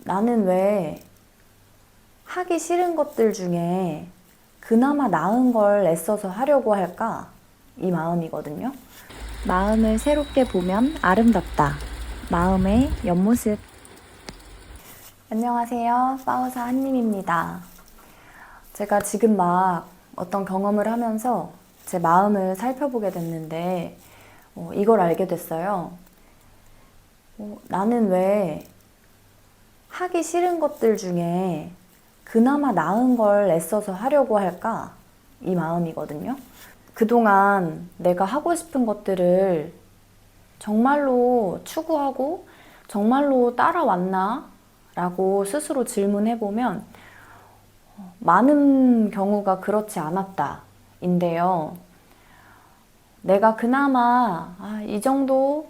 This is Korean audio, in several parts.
나는 왜 하기 싫은 것들 중에 그나마 나은 걸 애써서 하려고 할까? 이 마음이거든요. 마음을 새롭게 보면 아름답다. 마음의 옆모습. 안녕하세요. 파우사 한님입니다. 제가 지금 막 어떤 경험을 하면서 제 마음을 살펴보게 됐는데 이걸 알게 됐어요. 나는 왜 하기 싫은 것들 중에 그나마 나은 걸 애써서 하려고 할까? 이 마음이거든요. 그동안 내가 하고 싶은 것들을 정말로 추구하고 정말로 따라왔나? 라고 스스로 질문해보면 많은 경우가 그렇지 않았다 인데요. 내가 그나마 이 정도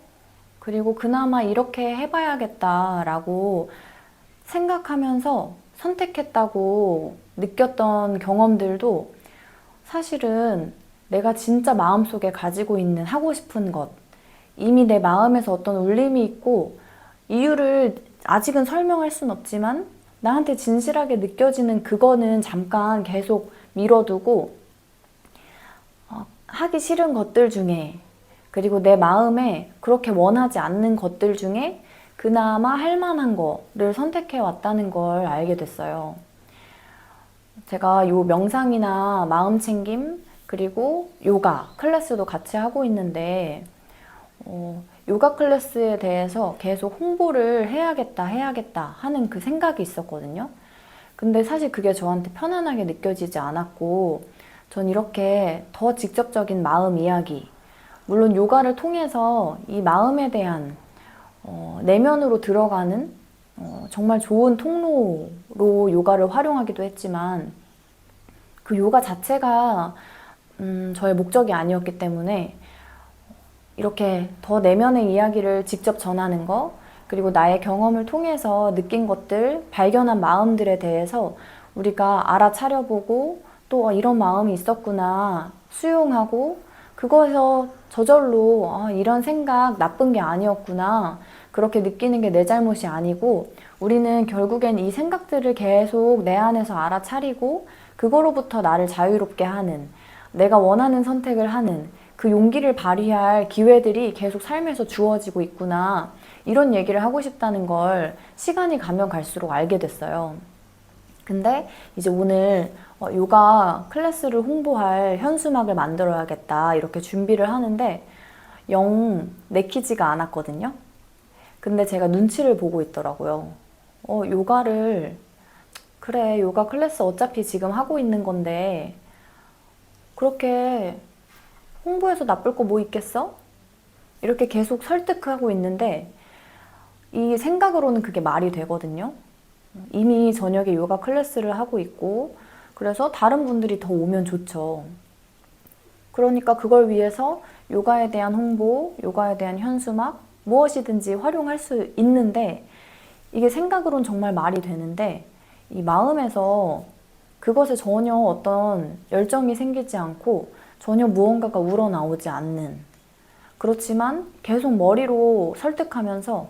그리고 그나마 이렇게 해봐야겠다 라고 생각하면서 선택했다고 느꼈던 경험들도 사실은 내가 진짜 마음속에 가지고 있는 하고 싶은 것, 이미 내 마음에서 어떤 울림이 있고 이유를 아직은 설명할 순 없지만 나한테 진실하게 느껴지는 그거는 잠깐 계속 미뤄두고 하기 싫은 것들 중에, 그리고 내 마음에 그렇게 원하지 않는 것들 중에 그나마 할 만한 거를 선택해 왔다는 걸 알게 됐어요. 제가 요 명상이나 마음챙김 그리고 요가 클래스도 같이 하고 있는데 요가 클래스에 대해서 계속 홍보를 해야겠다 하는 그 생각이 있었거든요. 근데 사실 그게 저한테 편안하게 느껴지지 않았고, 전 이렇게 더 직접적인 마음 이야기, 물론 요가를 통해서 이 마음에 대한 내면으로 들어가는 정말 좋은 통로로 요가를 활용하기도 했지만 그 요가 자체가 저의 목적이 아니었기 때문에 이렇게 더 내면의 이야기를 직접 전하는 거, 그리고 나의 경험을 통해서 느낀 것들, 발견한 마음들에 대해서 우리가 알아차려보고 또 이런 마음이 있었구나 수용하고, 그거에서 저절로 이런 생각 나쁜 게 아니었구나, 그렇게 느끼는 게 내 잘못이 아니고 우리는 결국엔 이 생각들을 계속 내 안에서 알아차리고 그거로부터 나를 자유롭게 하는, 내가 원하는 선택을 하는 그 용기를 발휘할 기회들이 계속 삶에서 주어지고 있구나, 이런 얘기를 하고 싶다는 걸 시간이 가면 갈수록 알게 됐어요. 근데 이제 오늘 요가 클래스를 홍보할 현수막을 만들어야겠다 이렇게 준비를 하는데 영 내키지가 않았거든요. 근데 제가 눈치를 보고 있더라고요. 요가를, 그래, 요가 클래스 어차피 지금 하고 있는 건데 그렇게 홍보해서 나쁠 거 뭐 있겠어? 이렇게 계속 설득하고 있는데 이 생각으로는 그게 말이 되거든요. 이미 저녁에 요가 클래스를 하고 있고 그래서 다른 분들이 더 오면 좋죠. 그러니까 그걸 위해서 요가에 대한 홍보, 요가에 대한 현수막 무엇이든지 활용할 수 있는데, 이게 생각으론 정말 말이 되는데 이 마음에서 그것에 전혀 어떤 열정이 생기지 않고 전혀 무언가가 우러나오지 않는, 그렇지만 계속 머리로 설득하면서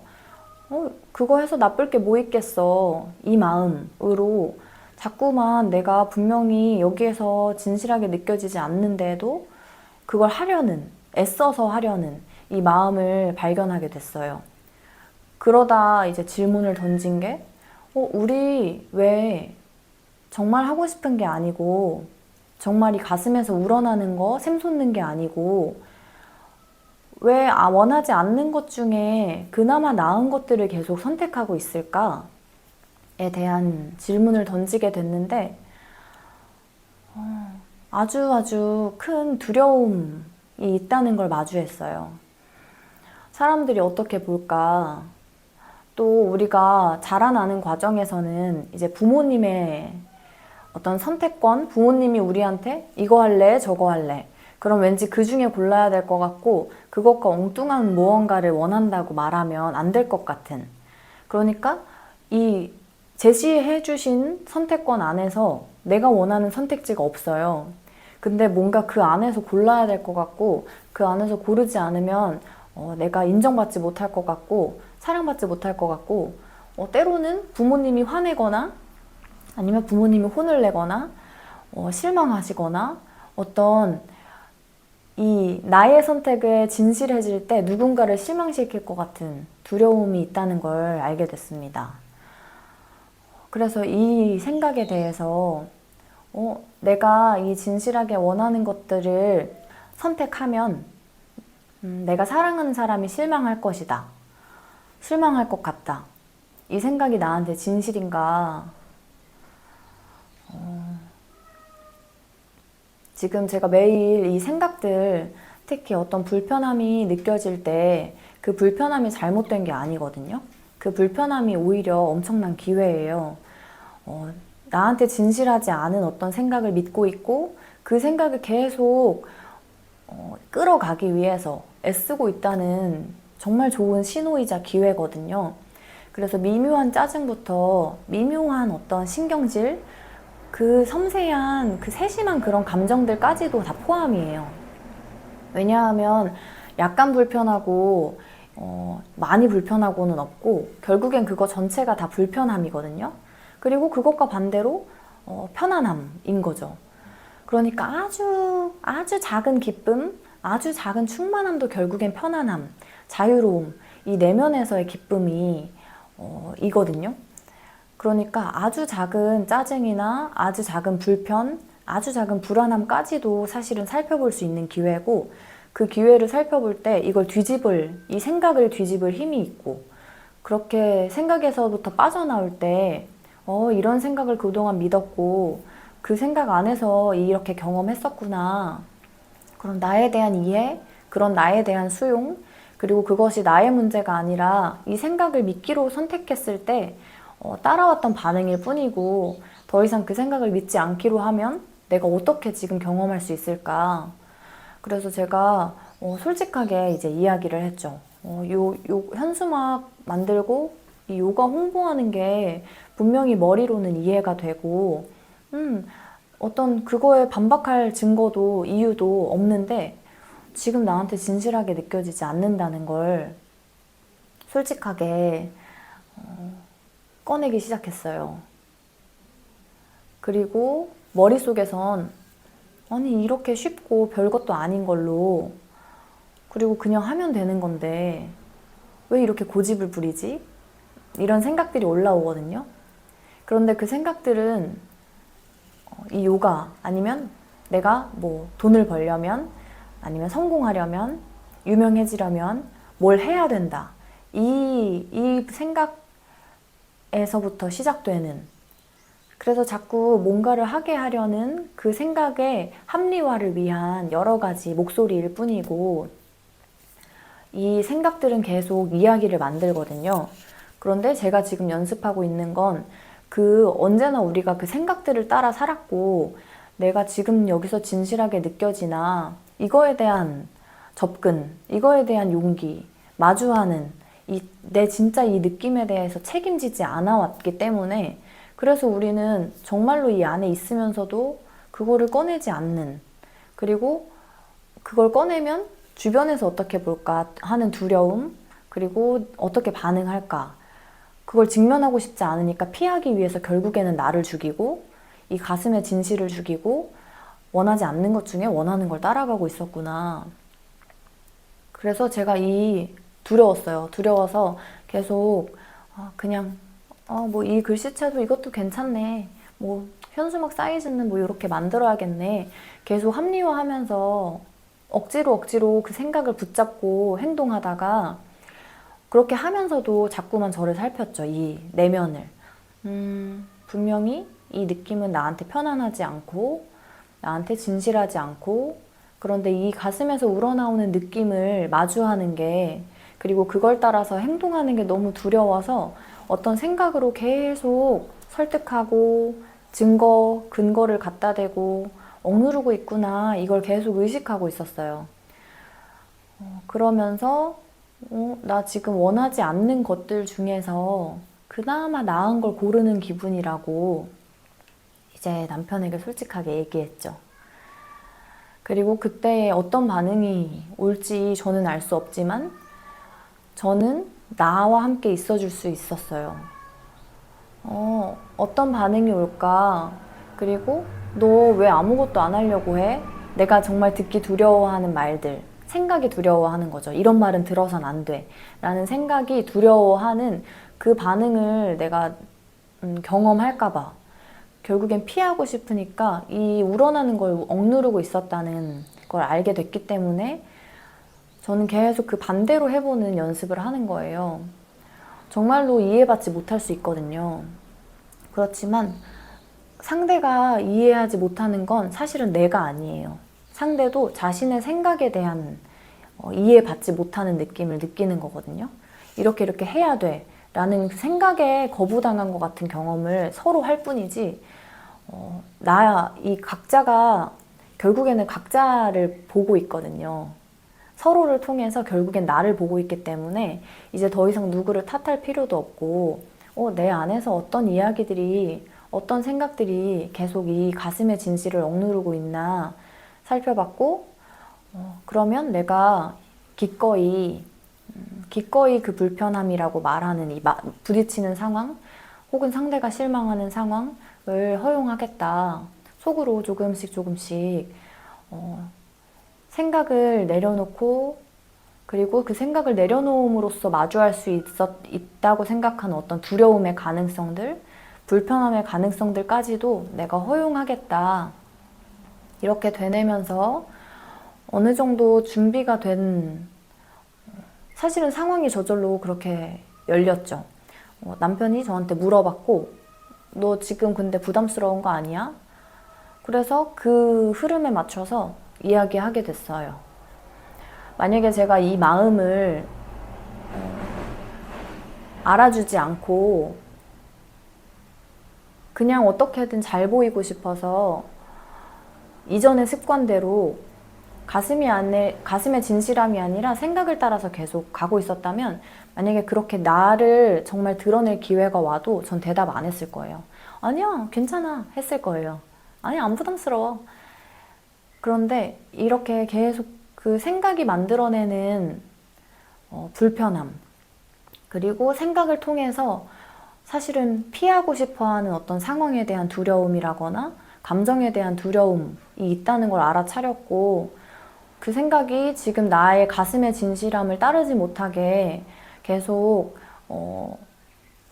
그거 해서 나쁠 게 뭐 있겠어, 이 마음으로 자꾸만 내가 분명히 여기에서 진실하게 느껴지지 않는데도 그걸 하려는, 애써서 하려는 이 마음을 발견하게 됐어요. 그러다 이제 질문을 던진 게 우리 왜 정말 하고 싶은 게 아니고 정말 이 가슴에서 우러나는 거 샘솟는 게 아니고 왜 원하지 않는 것 중에 그나마 나은 것들을 계속 선택하고 있을까에 대한 질문을 던지게 됐는데 아주 큰 두려움이 있다는 걸 마주했어요. 사람들이 어떻게 볼까? 또 우리가 자라나는 과정에서는 이제 부모님의 어떤 선택권, 부모님이 우리한테 이거 할래, 저거 할래, 그럼 왠지 그 중에 골라야 될 것 같고 그것과 엉뚱한 무언가를 원한다고 말하면 안 될 것 같은, 그러니까 이 제시해 주신 선택권 안에서 내가 원하는 선택지가 없어요. 근데 뭔가 그 안에서 골라야 될 것 같고 그 안에서 고르지 않으면 내가 인정받지 못할 것 같고 사랑받지 못할 것 같고 때로는 부모님이 화내거나 아니면 부모님이 혼을 내거나 실망하시거나 어떤 이 나의 선택에 진실해질 때 누군가를 실망시킬 것 같은 두려움이 있다는 걸 알게 됐습니다. 그래서 이 생각에 대해서 내가 이 진실하게 원하는 것들을 선택하면 내가 사랑하는 사람이 실망할 것이다. 실망할 것 같다. 이 생각이 나한테 진실인가? 지금 제가 매일 이 생각들, 특히 어떤 불편함이 느껴질 때 그 불편함이 잘못된 게 아니거든요. 그 불편함이 오히려 엄청난 기회예요. 나한테 진실하지 않은 어떤 생각을 믿고 있고 그 생각을 계속 끌어가기 위해서 애쓰고 있다는 정말 좋은 신호이자 기회거든요. 그래서 미묘한 짜증부터 미묘한 어떤 신경질, 그 섬세한, 그 세심한 그런 감정들까지도 다 포함이에요. 왜냐하면 약간 불편하고 많이 불편하고는 없고 결국엔 그거 전체가 다 불편함이거든요. 그리고 그것과 반대로 편안함인 거죠. 그러니까 아주 작은 기쁨, 아주 작은 충만함도 결국엔 편안함, 자유로움, 이 내면에서의 기쁨이 이거든요. 그러니까 아주 작은 짜증이나 아주 작은 불편, 아주 작은 불안함까지도 사실은 살펴볼 수 있는 기회고 그 기회를 살펴볼 때 이걸 이 생각을 뒤집을 힘이 있고 그렇게 생각에서부터 빠져나올 때 이런 생각을 그동안 믿었고 그 생각 안에서 이렇게 경험했었구나. 그럼 나에 대한 이해, 그런 나에 대한 수용, 그리고 그것이 나의 문제가 아니라 이 생각을 믿기로 선택했을 때 따라왔던 반응일 뿐이고 더 이상 그 생각을 믿지 않기로 하면 내가 어떻게 지금 경험할 수 있을까? 그래서 제가 솔직하게 이제 이야기를 했죠. 현수막 만들고 이 요가 홍보하는 게 분명히 머리로는 이해가 되고 어떤 그거에 반박할 증거도 이유도 없는데 지금 나한테 진실하게 느껴지지 않는다는 걸 솔직하게 꺼내기 시작했어요. 그리고 머릿속에선 아니 이렇게 쉽고 별것도 아닌 걸로 그리고 그냥 하면 되는 건데 왜 이렇게 고집을 부리지? 이런 생각들이 올라오거든요. 그런데 그 생각들은 이 요가 아니면 내가 뭐 돈을 벌려면 아니면 성공하려면 유명해지려면 뭘 해야 된다. 이 생각에서부터 시작되는 그래서 자꾸 뭔가를 하게 하려는 그 생각의 합리화를 위한 여러 가지 목소리일 뿐이고 이 생각들은 계속 이야기를 만들거든요. 그런데 제가 지금 연습하고 있는 건 언제나 우리가 그 생각들을 따라 살았고 내가 지금 여기서 진실하게 느껴지나 이거에 대한 접근, 이거에 대한 용기, 마주하는 내 진짜 이 느낌에 대해서 책임지지 않아 왔기 때문에 그래서 우리는 정말로 이 안에 있으면서도 그거를 꺼내지 않는 그리고 그걸 꺼내면 주변에서 어떻게 볼까 하는 두려움 그리고 어떻게 반응할까 그걸 직면하고 싶지 않으니까 피하기 위해서 결국에는 나를 죽이고 이 가슴의 진실을 죽이고 원하지 않는 것 중에 원하는 걸 따라가고 있었구나. 그래서 제가 두려웠어요. 두려워서 계속 그냥 뭐 이 글씨체도 이것도 괜찮네. 뭐 현수막 사이즈는 뭐 이렇게 만들어야겠네. 계속 합리화하면서 억지로 그 생각을 붙잡고 행동하다가 그렇게 하면서도 자꾸만 저를 살폈죠. 이 내면을. 분명히 이 느낌은 나한테 편안하지 않고 나한테 진실하지 않고 그런데 이 가슴에서 우러나오는 느낌을 마주하는 게 그리고 그걸 따라서 행동하는 게 너무 두려워서 어떤 생각으로 계속 설득하고 근거를 갖다 대고 억누르고 있구나 이걸 계속 의식하고 있었어요. 그러면서 나 지금 원하지 않는 것들 중에서 그나마 나은 걸 고르는 기분이라고 이제 남편에게 솔직하게 얘기했죠. 그리고 그때 어떤 반응이 올지 저는 알 수 없지만 저는 나와 함께 있어줄 수 있었어요. 어떤 반응이 올까? 그리고 너 왜 아무것도 안 하려고 해? 내가 정말 듣기 두려워하는 말들, 생각이 두려워하는 거죠. 이런 말은 들어선 안 돼. 라는 생각이 두려워하는 그 반응을 내가 경험할까 봐. 결국엔 피하고 싶으니까 이 우러나는 걸 억누르고 있었다는 걸 알게 됐기 때문에 저는 계속 그 반대로 해보는 연습을 하는 거예요. 정말로 이해받지 못할 수 있거든요. 그렇지만 상대가 이해하지 못하는 건 사실은 내가 아니에요. 상대도 자신의 생각에 대한 이해받지 못하는 느낌을 느끼는 거거든요. 이렇게 해야 돼 라는 생각에 거부당한 것 같은 경험을 서로 할 뿐이지, 이 각자가 결국에는 각자를 보고 있거든요. 서로를 통해서 결국엔 나를 보고 있기 때문에 이제 더 이상 누구를 탓할 필요도 없고, 내 안에서 어떤 이야기들이, 어떤 생각들이 계속 이 가슴의 진실을 억누르고 있나 살펴봤고, 그러면 내가 기꺼이 그 불편함이라고 말하는 이 부딪히는 상황, 혹은 상대가 실망하는 상황을 허용하겠다. 속으로 조금씩 생각을 내려놓고, 그리고 그 생각을 내려놓음으로써 마주할 수 있다고 생각하는 어떤 두려움의 가능성들, 불편함의 가능성들까지도 내가 허용하겠다. 이렇게 되뇌면서 어느 정도 준비가 된, 사실은 상황이 저절로 그렇게 열렸죠. 남편이 저한테 물어봤고, 너 지금 근데 부담스러운 거 아니야? 그래서 그 흐름에 맞춰서 이야기하게 됐어요. 만약에 제가 이 마음을 알아주지 않고 그냥 어떻게든 잘 보이고 싶어서 이전의 습관대로 가슴의 진실함이 아니라 생각을 따라서 계속 가고 있었다면, 만약에 그렇게 나를 정말 드러낼 기회가 와도 전 대답 안 했을 거예요. 아니야, 괜찮아 했을 거예요. 아니, 안 부담스러워. 그런데 이렇게 계속 그 생각이 만들어내는 불편함, 그리고 생각을 통해서 사실은 피하고 싶어하는 어떤 상황에 대한 두려움이라거나 감정에 대한 두려움이 있다는 걸 알아차렸고, 그 생각이 지금 나의 가슴의 진실함을 따르지 못하게 계속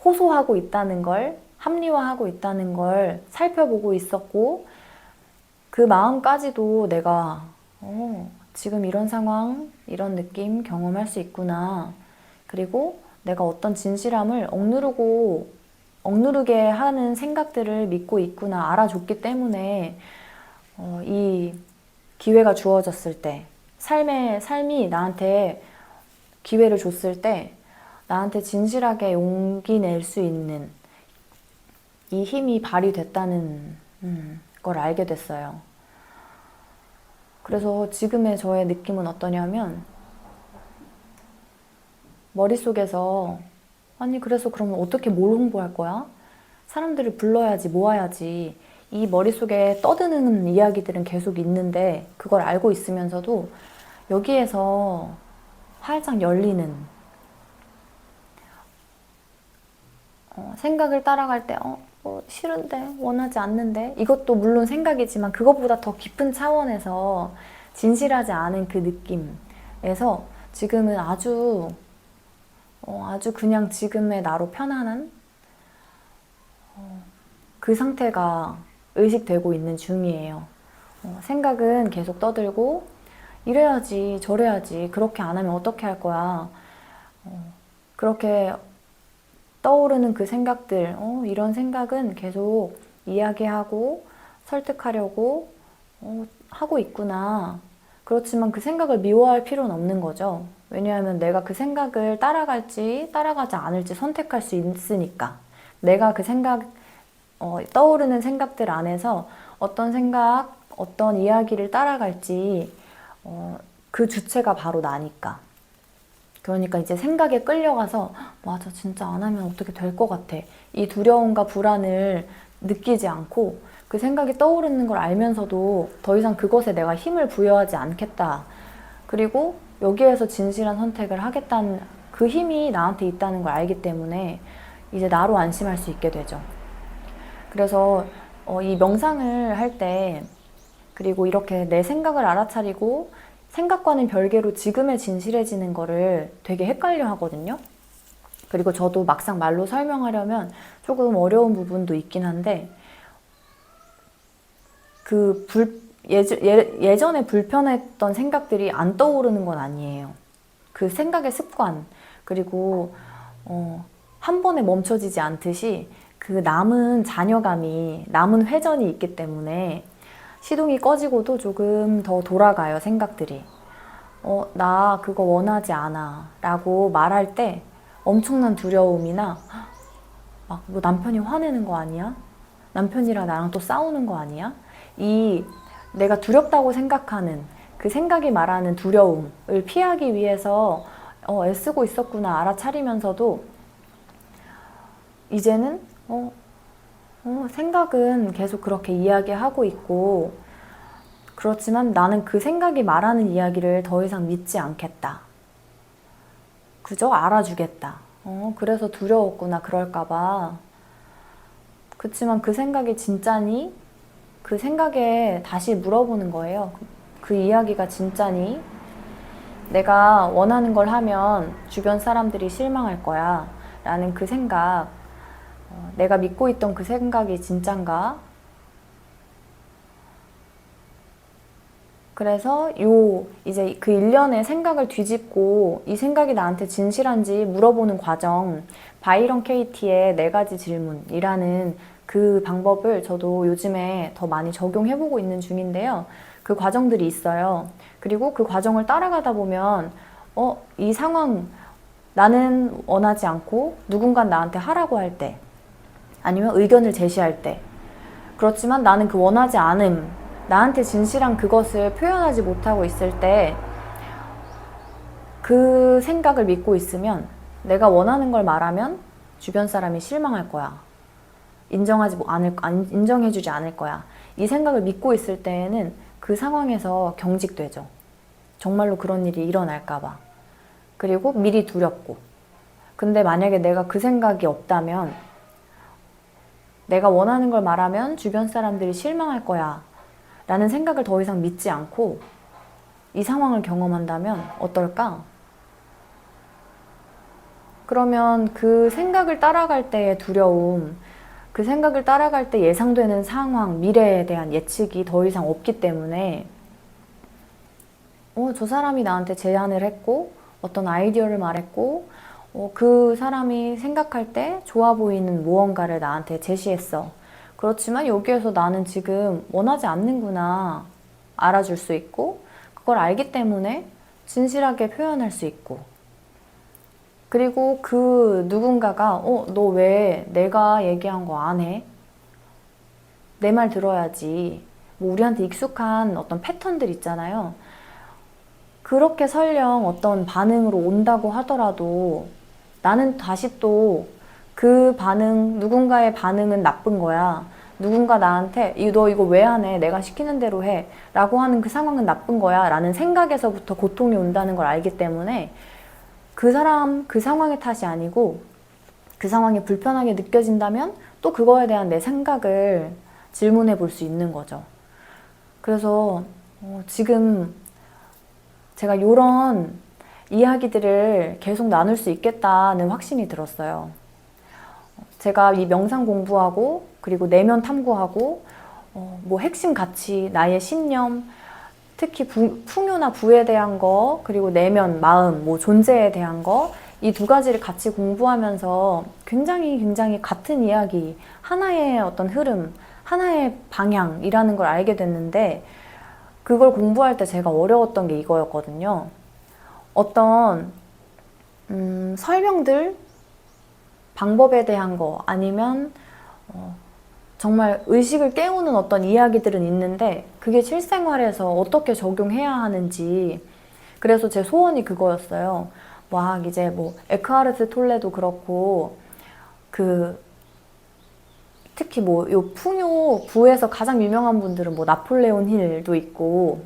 호소하고 있다는 걸, 합리화하고 있다는 걸 살펴보고 있었고, 그 마음까지도 내가 지금 이런 상황, 이런 느낌 경험할 수 있구나. 그리고 내가 어떤 진실함을 억누르게 하는 생각들을 믿고 있구나 알아줬기 때문에 이 기회가 주어졌을 때, 삶이 나한테 기회를 줬을 때 나한테 진실하게 용기 낼 수 있는 이 힘이 발휘됐다는 걸 알게 됐어요. 그래서 지금의 저의 느낌은 어떠냐면, 머릿속에서 아니 그래서 그러면 어떻게 뭘 홍보할 거야? 사람들을 불러야지, 모아야지. 이 머릿속에 떠드는 이야기들은 계속 있는데 그걸 알고 있으면서도 여기에서 활짝 열리는, 생각을 따라갈 때 싫은데, 원하지 않는데, 이것도 물론 생각이지만 그것보다 더 깊은 차원에서 진실하지 않은 그 느낌에서 지금은 아주 그냥 지금의 나로 편안한 그 상태가 의식되고 있는 중이에요. 생각은 계속 떠들고, 이래야지 저래야지 그렇게 안 하면 어떻게 할 거야, 그렇게 떠오르는 그 생각들, 이런 생각은 계속 이야기하고 설득하려고 하고 있구나. 그렇지만 그 생각을 미워할 필요는 없는 거죠. 왜냐하면 내가 그 생각을 따라갈지 따라가지 않을지 선택할 수 있으니까. 내가 그 생각, 떠오르는 생각들 안에서 어떤 생각, 어떤 이야기를 따라갈지 그 주체가 바로 나니까. 그러니까 이제 생각에 끌려가서 맞아, 진짜 안 하면 어떻게 될 것 같아, 이 두려움과 불안을 느끼지 않고 그 생각이 떠오르는 걸 알면서도 더 이상 그것에 내가 힘을 부여하지 않겠다. 그리고 여기에서 진실한 선택을 하겠다는 그 힘이 나한테 있다는 걸 알기 때문에 이제 나로 안심할 수 있게 되죠. 그래서 이 명상을 할 때, 그리고 이렇게 내 생각을 알아차리고 생각과는 별개로 지금에 진실해지는 거를 되게 헷갈려 하거든요. 그리고 저도 막상 말로 설명하려면 조금 어려운 부분도 있긴 한데, 예전에 불편했던 생각들이 안 떠오르는 건 아니에요. 그 생각의 습관, 그리고 한 번에 멈춰지지 않듯이 그 남은 잔여감이, 남은 회전이 있기 때문에 시동이 꺼지고도 조금 더 돌아가요, 생각들이. 나 그거 원하지 않아 라고 말할 때 엄청난 두려움이나, 막 뭐 남편이 화내는 거 아니야? 남편이랑 나랑 또 싸우는 거 아니야? 이 내가 두렵다고 생각하는 그 생각이 말하는 두려움을 피하기 위해서 애쓰고 있었구나 알아차리면서도, 이제는 생각은 계속 그렇게 이야기하고 있고, 그렇지만 나는 그 생각이 말하는 이야기를 더 이상 믿지 않겠다. 그저 알아주겠다. 그래서 두려웠구나, 그럴까봐. 그치만 그 생각이 진짜니? 그 생각에 다시 물어보는 거예요. 그 이야기가 진짜니? 내가 원하는 걸 하면 주변 사람들이 실망할 거야 라는 그 생각, 내가 믿고 있던 그 생각이 진짠가? 그래서 이제 그 일련의 생각을 뒤집고 이 생각이 나한테 진실한지 물어보는 과정, 바이런 케이티의 4가지 질문이라는 그 방법을 저도 요즘에 더 많이 적용해보고 있는 중인데요. 그 과정들이 있어요. 그리고 그 과정을 따라가다 보면 이 상황, 나는 원하지 않고 누군가 나한테 하라고 할 때, 아니면 의견을 제시할 때, 그렇지만 나는 그 원하지 않음, 나한테 진실한 그것을 표현하지 못하고 있을 때, 그 생각을 믿고 있으면 내가 원하는 걸 말하면 주변 사람이 실망할 거야. 인정해주지 않을 거야. 이 생각을 믿고 있을 때에는 그 상황에서 경직되죠. 정말로 그런 일이 일어날까봐. 그리고 미리 두렵고. 근데 만약에 내가 그 생각이 없다면, 내가 원하는 걸 말하면 주변 사람들이 실망할 거야 라는 생각을 더 이상 믿지 않고 이 상황을 경험한다면 어떨까? 그러면 그 생각을 따라갈 때의 두려움, 그 생각을 따라갈 때 예상되는 상황, 미래에 대한 예측이 더 이상 없기 때문에 저 사람이 나한테 제안을 했고 어떤 아이디어를 말했고 그 사람이 생각할 때 좋아 보이는 무언가를 나한테 제시했어. 그렇지만 여기에서 나는 지금 원하지 않는구나 알아줄 수 있고, 그걸 알기 때문에 진실하게 표현할 수 있고, 그리고 그 누군가가 너 왜 내가 얘기한 거 안 해? 내 말 들어야지. 뭐 우리한테 익숙한 어떤 패턴들 있잖아요. 그렇게 설령 어떤 반응으로 온다고 하더라도 나는 다시 또 그 반응, 누군가의 반응은 나쁜 거야. 누군가 나한테 너 이거 왜 안 해? 내가 시키는 대로 해. 라고 하는 그 상황은 나쁜 거야. 라는 생각에서부터 고통이 온다는 걸 알기 때문에 그 사람, 그 상황의 탓이 아니고, 그 상황이 불편하게 느껴진다면 또 그거에 대한 내 생각을 질문해 볼 수 있는 거죠. 그래서 지금 제가 이런 이야기들을 계속 나눌 수 있겠다는 확신이 들었어요. 제가 이 명상 공부하고, 그리고 내면 탐구하고, 뭐 핵심 가치, 나의 신념, 특히 풍요나 부에 대한 거, 그리고 내면, 마음, 뭐 존재에 대한 거, 이 2가지를 같이 공부하면서 굉장히 같은 이야기, 하나의 어떤 흐름, 하나의 방향이라는 걸 알게 됐는데, 그걸 공부할 때 제가 어려웠던 게 이거였거든요. 어떤 설명들, 방법에 대한 거, 아니면 정말 의식을 깨우는 어떤 이야기들은 있는데 그게 실생활에서 어떻게 적용해야 하는지, 그래서 제 소원이 그거였어요. 막 이제 뭐 에크하르트 톨레도 그렇고, 특히 뭐 요 풍요 부에서 가장 유명한 분들은 뭐 나폴레온 힐도 있고,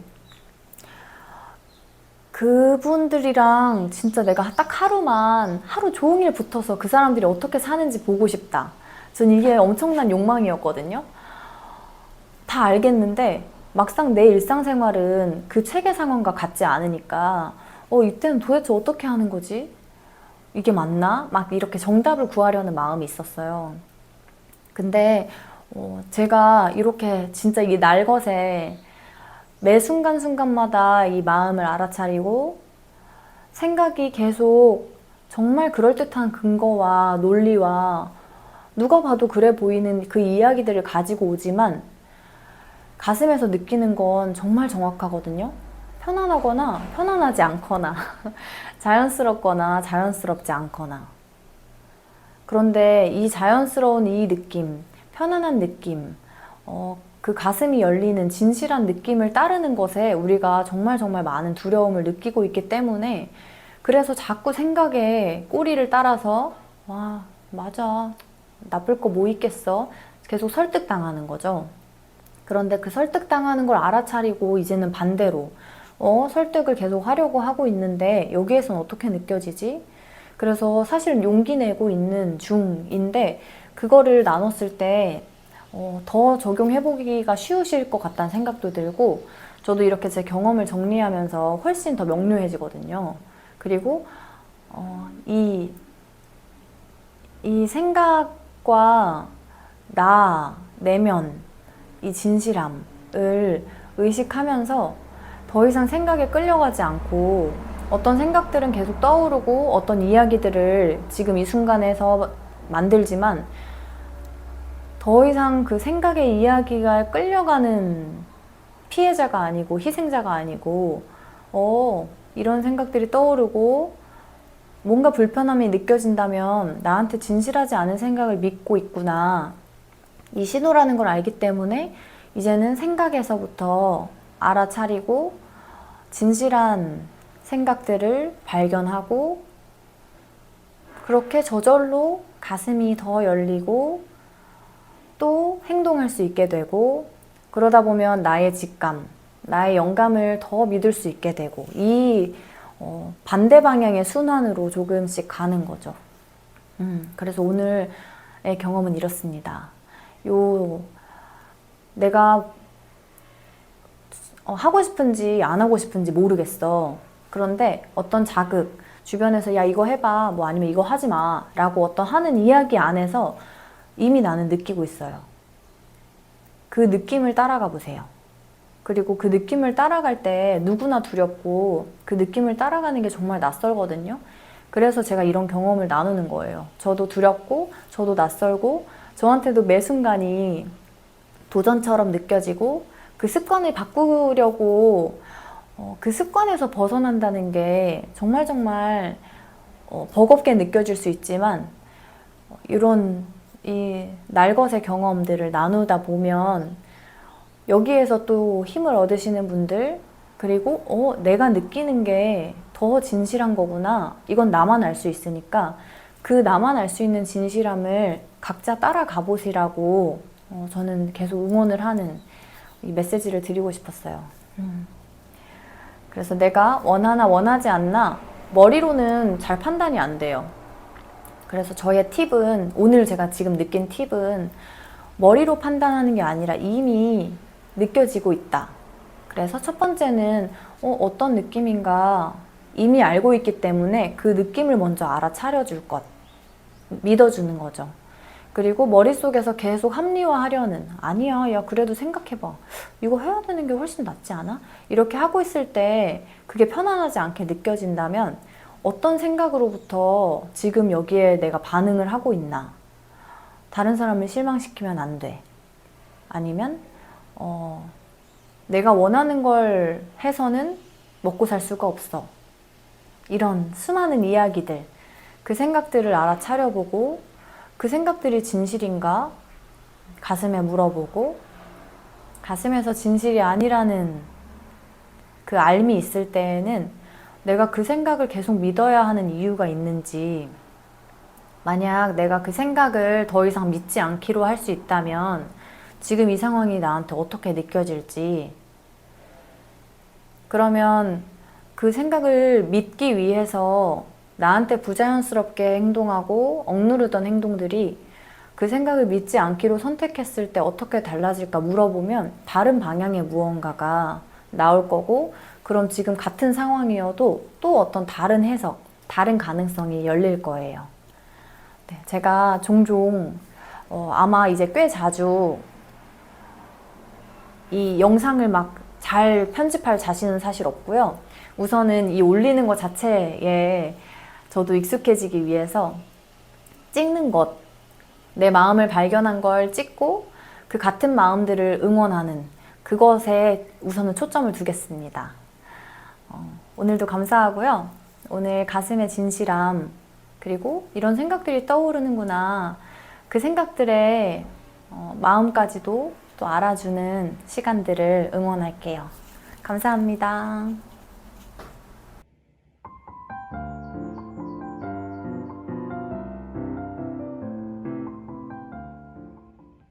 그분들이랑 진짜 내가 딱 하루 종일 붙어서 그 사람들이 어떻게 사는지 보고 싶다. 전 이게 엄청난 욕망이었거든요. 다 알겠는데 막상 내 일상생활은 그 책의 상황과 같지 않으니까 이때는 도대체 어떻게 하는 거지? 이게 맞나? 막 이렇게 정답을 구하려는 마음이 있었어요. 근데 제가 이렇게 진짜 이 날것에 매 순간순간마다 이 마음을 알아차리고 생각이 계속 정말 그럴듯한 근거와 논리와 누가 봐도 그래 보이는 그 이야기들을 가지고 오지만 가슴에서 느끼는 건 정말 정확하거든요. 편안하거나 편안하지 않거나 자연스럽거나 자연스럽지 않거나. 그런데 이 자연스러운 이 느낌, 편안한 느낌, 그 가슴이 열리는 진실한 느낌을 따르는 것에 우리가 정말 정말 많은 두려움을 느끼고 있기 때문에 그래서 자꾸 생각에 꼬리를 따라서 와, 맞아. 나쁠 거 뭐 있겠어? 계속 설득당하는 거죠. 그런데 그 설득당하는 걸 알아차리고 이제는 반대로 설득을 계속 하려고 하고 있는데 여기에선 어떻게 느껴지지? 그래서 사실 용기 내고 있는 중인데 그거를 나눴을 때 더 적용해보기가 쉬우실 것 같다는 생각도 들고 저도 이렇게 제 경험을 정리하면서 훨씬 더 명료해지거든요. 그리고 이 생각과 나, 내면, 이 진실함을 의식하면서 더 이상 생각에 끌려가지 않고 어떤 생각들은 계속 떠오르고 어떤 이야기들을 지금 이 순간에서 만들지만 더 이상 그 생각의 이야기가 끌려가는 피해자가 아니고 희생자가 아니고 이런 생각들이 떠오르고 뭔가 불편함이 느껴진다면 나한테 진실하지 않은 생각을 믿고 있구나. 이 신호라는 걸 알기 때문에 이제는 생각에서부터 알아차리고 진실한 생각들을 발견하고 그렇게 저절로 가슴이 더 열리고 또 행동할 수 있게 되고 그러다 보면 나의 직감, 나의 영감을 더 믿을 수 있게 되고 이 반대 방향의 순환으로 조금씩 가는 거죠. 그래서 오늘의 경험은 이렇습니다. 내가 하고 싶은지 안 하고 싶은지 모르겠어. 그런데 어떤 자극, 주변에서 야 이거 해봐, 뭐 아니면 이거 하지 마 라고 어떤 하는 이야기 안에서 이미 나는 느끼고 있어요. 그 느낌을 따라가 보세요. 그리고 그 느낌을 따라갈 때 누구나 두렵고 그 느낌을 따라가는 게 정말 낯설거든요. 그래서 제가 이런 경험을 나누는 거예요. 저도 두렵고 저도 낯설고 저한테도 매 순간이 도전처럼 느껴지고 그 습관을 바꾸려고 그 습관에서 벗어난다는 게 정말 정말 버겁게 느껴질 수 있지만 이런 이 날것의 경험들을 나누다 보면 여기에서 또 힘을 얻으시는 분들 그리고 내가 느끼는 게 더 진실한 거구나. 이건 나만 알 수 있으니까 그 나만 알 수 있는 진실함을 각자 따라가 보시라고 저는 계속 응원을 하는 이 메시지를 드리고 싶었어요. 그래서 내가 원하나 원하지 않나 머리로는 잘 판단이 안 돼요. 그래서 저의 팁은 오늘 제가 지금 느낀 팁은 머리로 판단하는 게 아니라 이미 느껴지고 있다. 그래서 첫 번째는 어떤 느낌인가 이미 알고 있기 때문에 그 느낌을 먼저 알아차려줄 것, 믿어주는 거죠. 그리고 머릿속에서 계속 합리화하려는 아니야, 야 그래도 생각해봐. 이거 해야 되는 게 훨씬 낫지 않아? 이렇게 하고 있을 때 그게 편안하지 않게 느껴진다면 어떤 생각으로부터 지금 여기에 내가 반응을 하고 있나? 다른 사람을 실망시키면 안 돼. 아니면 내가 원하는 걸 해서는 먹고 살 수가 없어. 이런 수많은 이야기들, 그 생각들을 알아차려보고 그 생각들이 진실인가 가슴에 물어보고 가슴에서 진실이 아니라는 그 알미 있을 때에는 내가 그 생각을 계속 믿어야 하는 이유가 있는지 만약 내가 그 생각을 더 이상 믿지 않기로 할 수 있다면 지금 이 상황이 나한테 어떻게 느껴질지 그러면 그 생각을 믿기 위해서 나한테 부자연스럽게 행동하고 억누르던 행동들이 그 생각을 믿지 않기로 선택했을 때 어떻게 달라질까 물어보면 다른 방향의 무언가가 나올 거고, 그럼 지금 같은 상황이어도 또 어떤 다른 해석, 다른 가능성이 열릴 거예요. 네, 제가 종종 아마 이제 꽤 자주 이 영상을 막 잘 편집할 자신은 사실 없고요. 우선은 이 올리는 것 자체에 저도 익숙해지기 위해서 찍는 것, 내 마음을 발견한 걸 찍고 그 같은 마음들을 응원하는 그것에 우선은 초점을 두겠습니다. 오늘도 감사하고요. 오늘 가슴의 진실함, 그리고 이런 생각들이 떠오르는구나, 그 생각들의 마음까지도 또 알아주는 시간들을 응원할게요. 감사합니다.